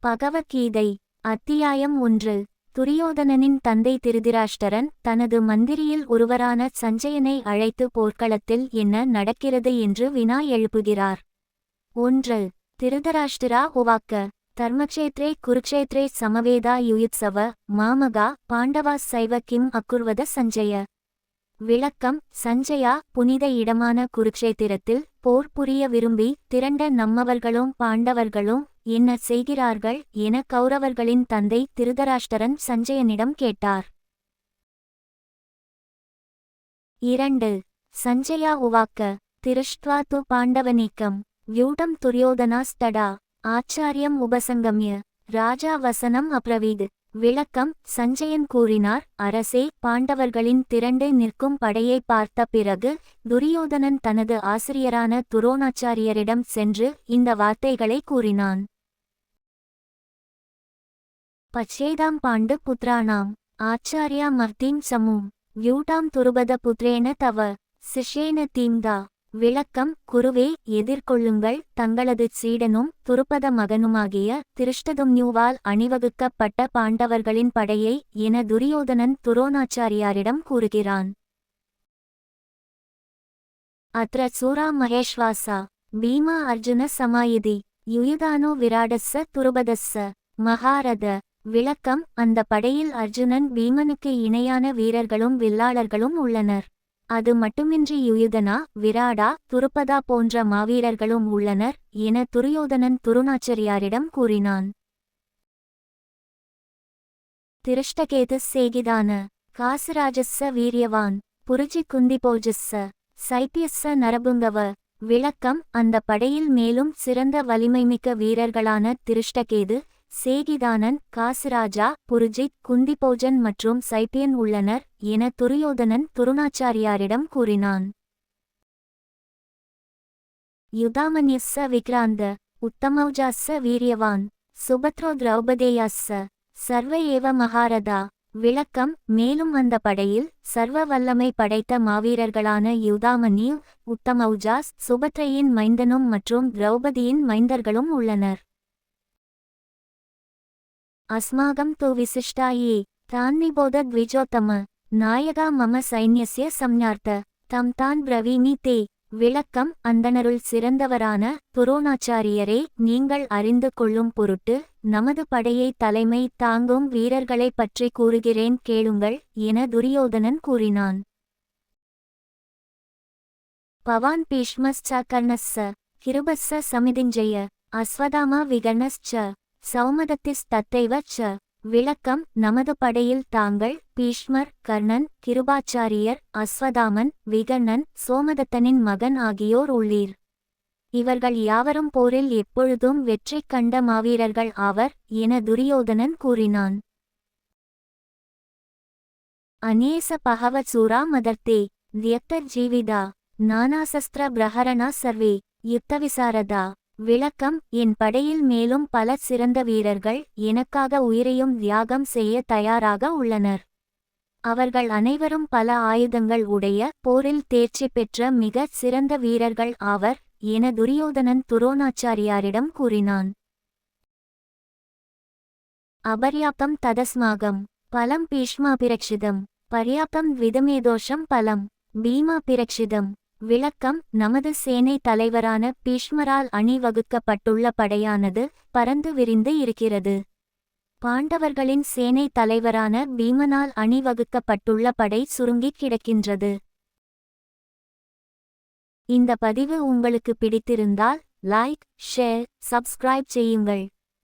பகவத்கீதை அத்தியாயம் 1. துரியோதனனின் தந்தை திருதராஷ்டிரன் தனது மந்திரியில் ஒருவரான சஞ்சயனை அழைத்து போர்க்களத்தில் என்ன நடக்கிறது என்று வினா எழுப்புகிறார். 1. திருதராஷ்டிரா உவாக்க தர்மக்ஷேத்ரே குருக்ஷேத்ரே சமவேதா யுயுத்சவ மாமகா பாண்டவா சைவ கிம் அக்குர்வத சஞ்சய. விளக்கம்: சஞ்சயா, புனித இடமான குருக்ஷேத்திரத்தில் போர் புரிய விரும்பி திரண்ட நம்மவர்களும் பாண்டவர்களும் என்ன செய்கிறார்கள் என கௌரவர்களின் தந்தை திருதராஷ்டிரன் சஞ்சயனிடம் கேட்டார். 2. சஞ்சயா உவாக்க திருஷ்ட்வா து பாண்டவநீக்கம் வ்யூடம் துரியோதனாஸ்தடா ஆச்சாரியம் உபசங்கம்ய ராஜா வசனம் அப்ரவீத். விளக்கம்: சஞ்சயன் கூறினார், அரசே, பாண்டவர்களின் திரண்டு நிற்கும் படையை பார்த்த பிறகு துரியோதனன் தனது ஆசிரியரான துரோணாச்சாரியரிடம் சென்று இந்த வார்த்தைகளை கூறினான். பச்சேதாம் பாண்டு புத்ராணாம் ஆச்சாரியா மர்த்தீம் சமூம் வ்யூடாம் துருபத புத்ரேன தவ சிஷ்யேன தீம்தா. விளக்கம்: குருவே, எதிர்கொள்ளுங்கள், தங்களது சீடனும் துருபத மகனுமாகிய திருஷ்டதும்னியுவால் அணிவகுக்கப்பட்ட பாண்டவர்களின் படையை என துரியோதனன் துரோணாச்சாரியாரிடம் கூறுகிறான். அத்ர சூரா மகேஷ்வாசா பீமா அர்ஜுன சமாயுதி யுயுதானோ விராடஸ்ஸ துருபதஸ்ஸ மகாரத. விளக்கம்: அந்த படையில் அர்ஜுனன் பீமனுக்கு இணையான வீரர்களும் வில்லாளர்களும் உள்ளனர். அது மட்டுமின்றி யுயுதனா, விராடா, துருபதா போன்ற மாவீரர்களும் உள்ளனர் என துரியோதனன் துரோணாச்சாரியாரிடம் கூறினான். திருஷ்டகேது சேகிதான காசுராஜஸ்ஸ வீரியவான் புருஜி குந்திபோஜஸ்ஸ சைப்பியஸ்ஸ நரபுங்கவ. விளக்கம்: அந்த படையில் மேலும் சிறந்த வலிமைமிக்க வீரர்களான திருஷ்டகேது, சேகிதானன், காசுராஜா, புருஜித், குந்திபோஜன் மற்றும் சைப்பியன் உள்ளனர் என துரியோதனன் துரோணாச்சாரியாரிடம் கூறினான். யுதாமன்யஸ்ஸ விக்ராந்த உத்தமௌஜாஸ்ஸ வீரியவான் சுபத்ரோ திரௌபதேயாஸ்ஸ சர்வ ஏவ மகாரதா. விளக்கம்: மேலும் அந்த படையில் சர்வ வல்லமை படைத்த மாவீரர்களான யுதாமன்யு, உத்தமௌஜாஸ், சுபத்ரையின் மைந்தனும் மற்றும் திரௌபதியின் மைந்தர்களும் உள்ளனர். அஸ்மாகம் து விசிஷ்டா ஏ தான்னிபோத த்விஜோத்தம நாயகா மம சைன்யஸ்ய சம்ஞார்த்த தம் தான் பிரவீமி தே. விளக்கம்: அந்தணருள் சிறந்தவரான துரோணாச்சாரியரே, நீங்கள் அறிந்து கொள்ளும் பொருட்டு நமது படையை தலைமை தாங்கும் வீரர்களைப் பற்றி கூறுகிறேன், கேளுங்கள் என துரியோதனன் கூறினான். பவான் பீஷ்மஸ்ச கர்ணஸ்ஸ கிருபஸ்ஸ சமிதிஞ்சய அஸ்வதாமா விகர்ணஸ்ச சௌமதத்திஸ் தத்தைவ ச. விளக்கம்: நமது படையில் தாங்கள், பீஷ்மர், கர்ணன், கிருபாச்சாரியர், அஸ்வதாமன், விகர்ணன், சோமதத்தனின் மகன் ஆகியோர் உள்ளீர். இவர்கள் யாவரும் போரில் எப்பொழுதும் வெற்றி கண்ட மாவீரர்கள் ஆவர் என துரியோதனன் கூறினான். அநேச பகவத் சூரா மதர்த்தே வியக்தர் ஜீவிதா நானாசஸ்திர பிரஹரணா சர்வே யுத்தவிசாரதா. விளக்கம்: என் படையில் மேலும் பல சிறந்த வீரர்கள் எனக்காக உயிரையும் தியாகம் செய்ய தயாராக உள்ளனர். அவர்கள் அனைவரும் பல ஆயுதங்கள் உடைய போரில் தேர்ச்சி பெற்ற மிக சிறந்த வீரர்கள் ஆவர் என துரியோதனன் துரோணாச்சாரியாரிடம் கூறினான். அபர்யாப்தம் ததஸ்மாகம் பலம் பீஷ்மாபிரக்ஷிதம் பர்யாப்தம் த்விதமேதோஷம் பலம் பீமாபிரக்ஷிதம். விளக்கம்: நமது சேனை தலைவரான பீஷ்மரால் அணிவகுக்கப்பட்டுள்ள படையானது பரந்து விரிந்து இருக்கிறது. பாண்டவர்களின் சேனை தலைவரான பீமனால் அணிவகுக்கப்பட்டுள்ள படை சுருங்கிக் கிடக்கின்றது. இந்த பதிவு உங்களுக்கு பிடித்திருந்தால் லைக், ஷேர், சப்ஸ்கிரைப் செய்யுங்கள்.